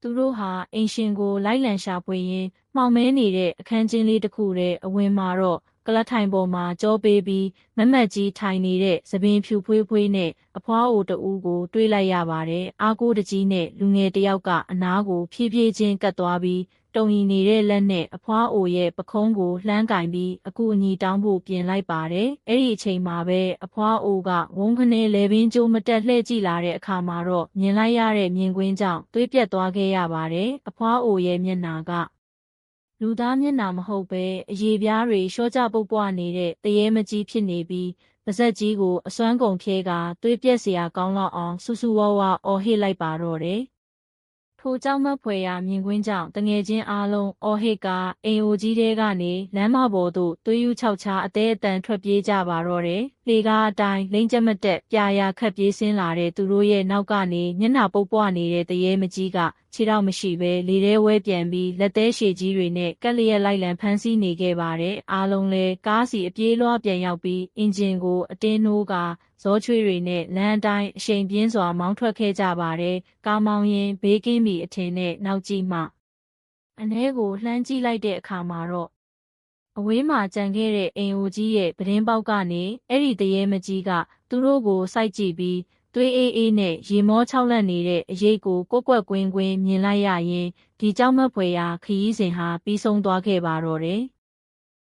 သူတို့ဟာအိမ်ရှင်ကိုလိုက်လံရှာဖွေရင်းမှောင်မဲနေတဲ့အခန်းချင်းလေးတစ်ခုထဲအဝင်မှာတော့ကလပ်ထိုင်ပေါ်မှာကြောပေးပြီးမက်မက်ကြီးထိုင်နေတဲ့သပင်ဖြူဖွေးဖွေးနဲ့အဖွားအိုတဦးကိုတွေးလိုက်ရပါတယ်။အားကိုးတကြီးနဲ့လူငယ်တယောက်ကအနားကိုဖြည်းဖြည်းချင်းကပ်သွားပြီးတုံရီနေတဲ့လက်နဲ့အဖွားအိုရဲ့ပခုံးကိုလှမ်းကင်ပြီးအကူအညီတောင်းဖို့ပြင်လိုက်ပါတယ်။အဲ့ဒီအချိန်မှာပဲအဖွားအိုကဝုန်းခနဲလဲပင်ကျိုးမတက်လှည့်ကြည့်လာတဲ့အခါမှာတော့မြင်လိုက်ရတဲ့မြင်ကွင်းကြောင့်သွေးပြတ်သွားခဲ့ရပါတယ်။အဖွားအိုရဲ့မျက်နှာကလူသားမျက်နှာမဟုတ်ပဲအရေပြားတွေရှော့ကျပုတ်ပွားနေတဲ့တရေမကြီးဖြစ်နေပြီးပါဇက်ကြီးကိုအစွမ်းကုန်ဖြဲကသွေးပြက်စရာကောင်းတော့အောင်ဆူဆူဝါးဝါအော်ဟစ်လိုက်ပါတော့တယ်။ထိုကြောင့်မဖွယ်ရာမြင်ကွင်းကြောင့်တငယ်ချင်းအားလုံးအော်ဟစ်ကအိမ်အိုကြီးတဲကနေလမ်းမပေါ်သို့သွေးယူချောက်ချားအသေးအတန်ထွက်ပြေးကြပါတော့တယ်။လေကားအတိုင်းလိမ့်ကျက်မတက်ပြာရာခတ်ပြေးဆင်းလာတဲ့သူတို့ရဲ့နောက်ကနေမျက်နှာပုတ်ပွားနေတဲ့တရေမကြီးကခြေတော့မရှိပဲလေထဲဝဲပြန်ပြီးလက်သေးရှည်ကြီးတွေနဲ့ကက်လျက်လိုက်လံဖမ်းဆီးနေခဲ့ပါတယ်။အားလုံးလဲကားစီအပြေးလွှားပြန်ရောက်ပြီးအင်ဂျင်ကိုအတင်းနှိုးကဇောချွေတွေနဲ့လမ်းအတိုင်းအရှိန်ပြင်းစွာမောင်းထွက်ခဲ့ကြပါတယ်။ကားမောင်းရင်ဘေးကင်းပြီအထင်နဲ့နောက်ကြည့်မှအထဲကိုလှမ်းကြည့်လိုက်တဲ့အခါမှာတော့အဝေးမှာကြံခဲ့တဲ့အိမ်အိုကြီးရဲ့ပတင်းပေါက်ကနေအဲ့ဒီတရေမကြီးကသူတို့ကိုစိုက်ကြည့်ပြီးသွေးအေးအေးနဲ့ရေမောချောက်လန့်နေတဲ့အရေးကိုကွက်ကွက်ကွင်းကွင်းမြင်လိုက်ရရင်ဒီကြောင့်မဖွယ်ရာခရီးစဉ်ဟာပြီးဆုံးသွားခဲ့ပါတော့တယ်။